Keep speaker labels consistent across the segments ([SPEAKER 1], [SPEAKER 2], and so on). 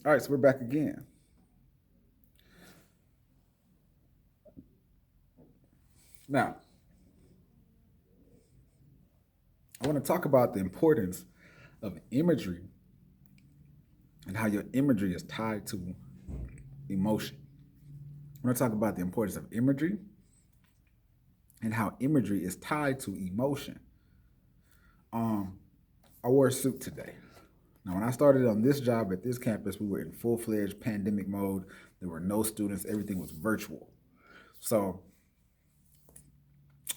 [SPEAKER 1] All right, so we're back again. Now, I want to talk about the importance of imagery and how your imagery is tied to emotion. I want to talk about the importance of imagery and how imagery is tied to emotion. Um, I wore a suit today. Now, when I started on this job at this campus, we were in full fledged pandemic mode. There were no students, everything was virtual. So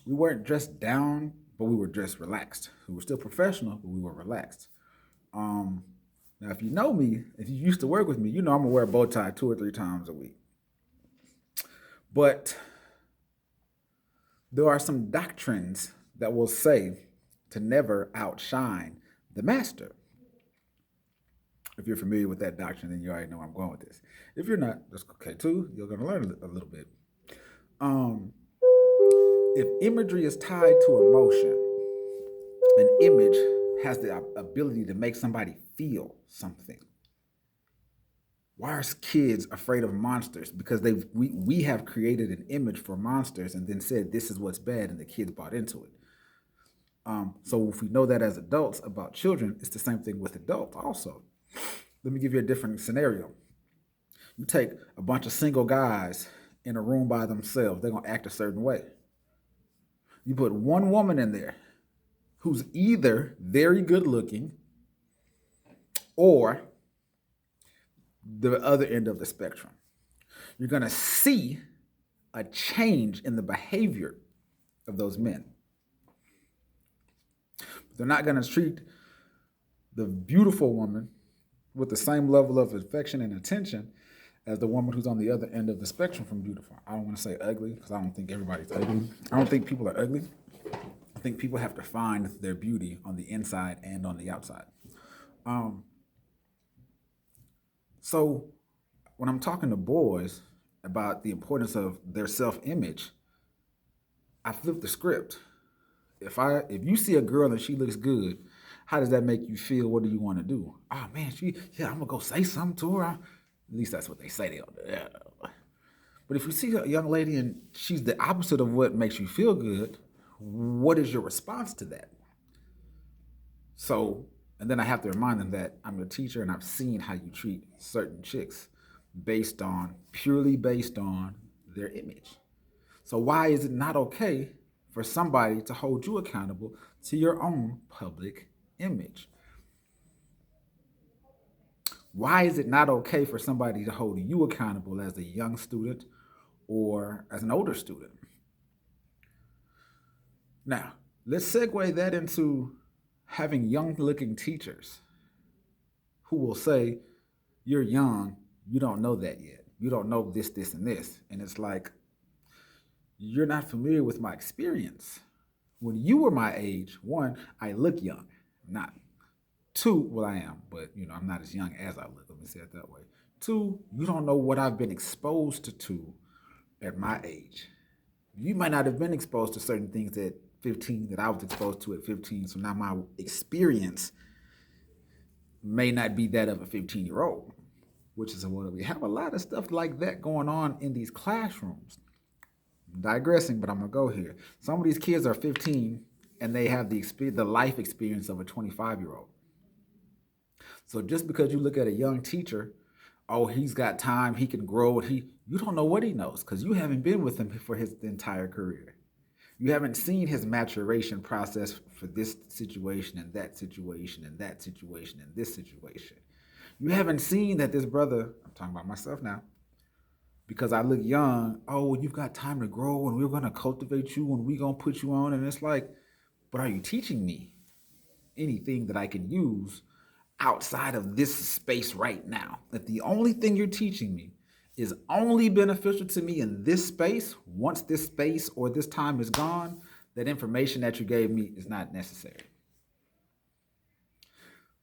[SPEAKER 1] we weren't dressed down, but we were dressed relaxed. We were still professional, but we were relaxed. Um, Now, if you know me, if you used to work with me, you know I'm gonna wear a bow tie 2 or 3 times a week. But there are some doctrines that will say to never outshine the master. If you're familiar with that doctrine, then you already know where I'm going with this. If you're not, that's okay too. You're gonna learn a little bit. Um, if imagery is tied to emotion, an image has the ability to make somebody feel something. Why are kids afraid of monsters? Because we have created an image for monsters and then said this is what's bad, and the kids bought into it. So if we know that as adults about children, it's the same thing with adults also. Let me give you a different scenario. You take a bunch of single guys in a room by themselves, they're gonna act a certain way. You put one woman in there who's either very good looking or the other end of the spectrum. You're gonna see a change in the behavior of those men. They're not going to treat the beautiful woman with the same level of affection and attention as the woman who's on the other end of the spectrum from beautiful. I don't want to say ugly because I don't think everybody's ugly. I don't think people are ugly. I think people have to find their beauty on the inside and on the outside. Um, so when I'm talking to boys about the importance of their self-image, I flip the script. If you see a girl and she looks good, how does that make you feel? What do you want to do? Oh man, I'm gonna go say something to her. At least that's what they say they'll do. Yeah. But if you see a young lady and she's the opposite of what makes you feel good, what is your response to that? So, and then I have to remind them that I'm a teacher and I've seen how you treat certain chicks purely based on their image. So why is it not okay for somebody to hold you accountable to your own public image? Why is it not okay for somebody to hold you accountable as a young student or as an older student? Now, let's segue that into having young looking teachers who will say, you're young, you don't know that yet. You don't know this, this, and this. And it's like, you're not familiar with my experience. When you were my age, one, I look young. Not two, well, I am, but I'm not as young as I look. Let me say it that way. Two, you don't know what I've been exposed to at my age. You might not have been exposed to certain things at 15 that I was exposed to at 15. So now my experience may not be that of a 15-year-old, which is what we have a lot of stuff like that going on in these classrooms. I'm digressing, but I'm gonna go here. Some of these kids are 15 and they have the life experience of a 25-year-old. So just because you look at a young teacher, oh, he's got time, he can grow, you don't know what he knows because you haven't been with him for his entire career. You haven't seen his maturation process for this situation and that situation and that situation and this situation. You haven't seen that this brother, I'm talking about myself now, because I look young, oh, you've got time to grow and we're going to cultivate you and we're going to put you on. And it's like, but are you teaching me anything that I can use outside of this space right now? That the only thing you're teaching me is only beneficial to me in this space. Once this space or this time is gone, that information that you gave me is not necessary.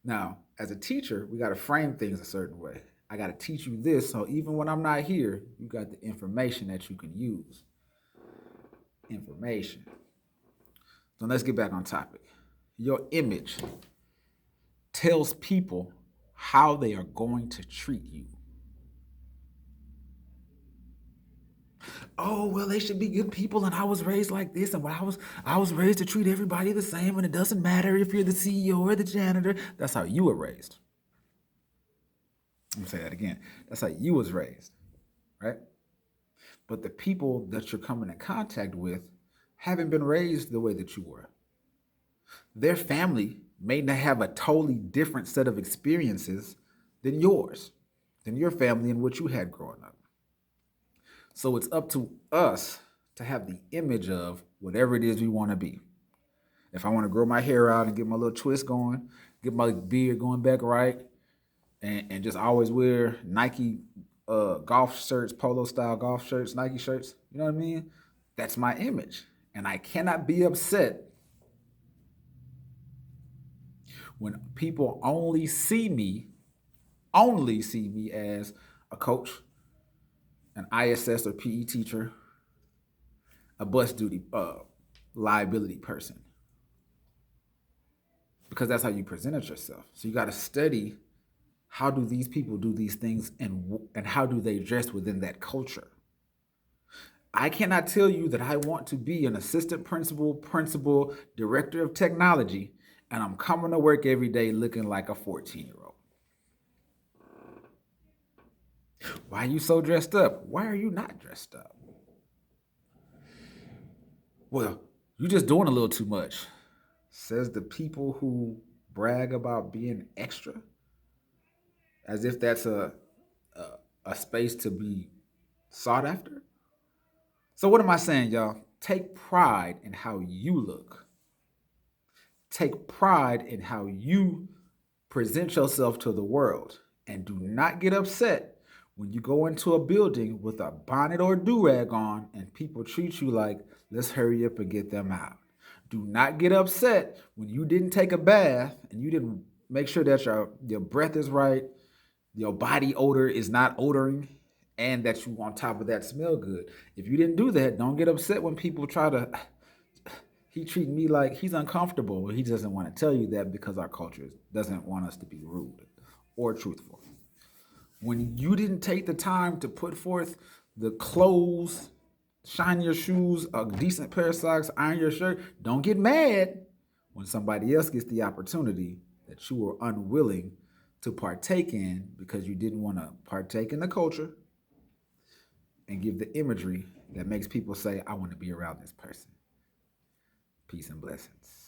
[SPEAKER 1] Now, as a teacher, we got to frame things a certain way. I got to teach you this, so even when I'm not here, you got the information that you can use. Information. So let's get back on topic. Your image tells people how they are going to treat you. Oh, well, they should be good people, and I was raised like this, and I was raised to treat everybody the same, and it doesn't matter if you're the CEO or the janitor. That's how you were raised. I'm gonna say that again. That's how you was raised, right? But the people that you're coming in contact with haven't been raised the way that you were. Their family may not have a totally different set of experiences than yours, than your family and what you had growing up. So it's up to us to have the image of whatever it is we want to be. If I want to grow my hair out and get my little twist going, get my beard going back right, and just always wear Nike golf shirts, polo style golf shirts, Nike shirts, you know what I mean? That's my image. And I cannot be upset when people only see me as a coach, an ISS or PE teacher, a bus duty liability person, because that's how you presented yourself. So you got to study, how do these people do these things, and how do they dress within that culture. I cannot tell you that I want to be an assistant principal, director of technology, and I'm coming to work every day looking like a 14-year-old. Why are you so dressed up? Why are you not dressed up? Well, you're just doing a little too much, says the people who brag about being extra, as if that's a space to be sought after. So what am I saying, y'all? Take pride in how you look. Take pride in how you present yourself to the world. And do not get upset when you go into a building with a bonnet or do-rag on and people treat you like, let's hurry up and get them out. Do not get upset when you didn't take a bath and you didn't make sure that your breath is right, your body odor is not odoring, and that you on top of that smell good. If you didn't do that, don't get upset when people try to, he treat me like he's uncomfortable. He doesn't want to tell you that because our culture doesn't want us to be rude or truthful. When you didn't take the time to put forth the clothes, shine your shoes, a decent pair of socks, iron your shirt, don't get mad when somebody else gets the opportunity that you were unwilling to partake in because you didn't want to partake in the culture and give the imagery that makes people say, I want to be around this person. Peace and blessings.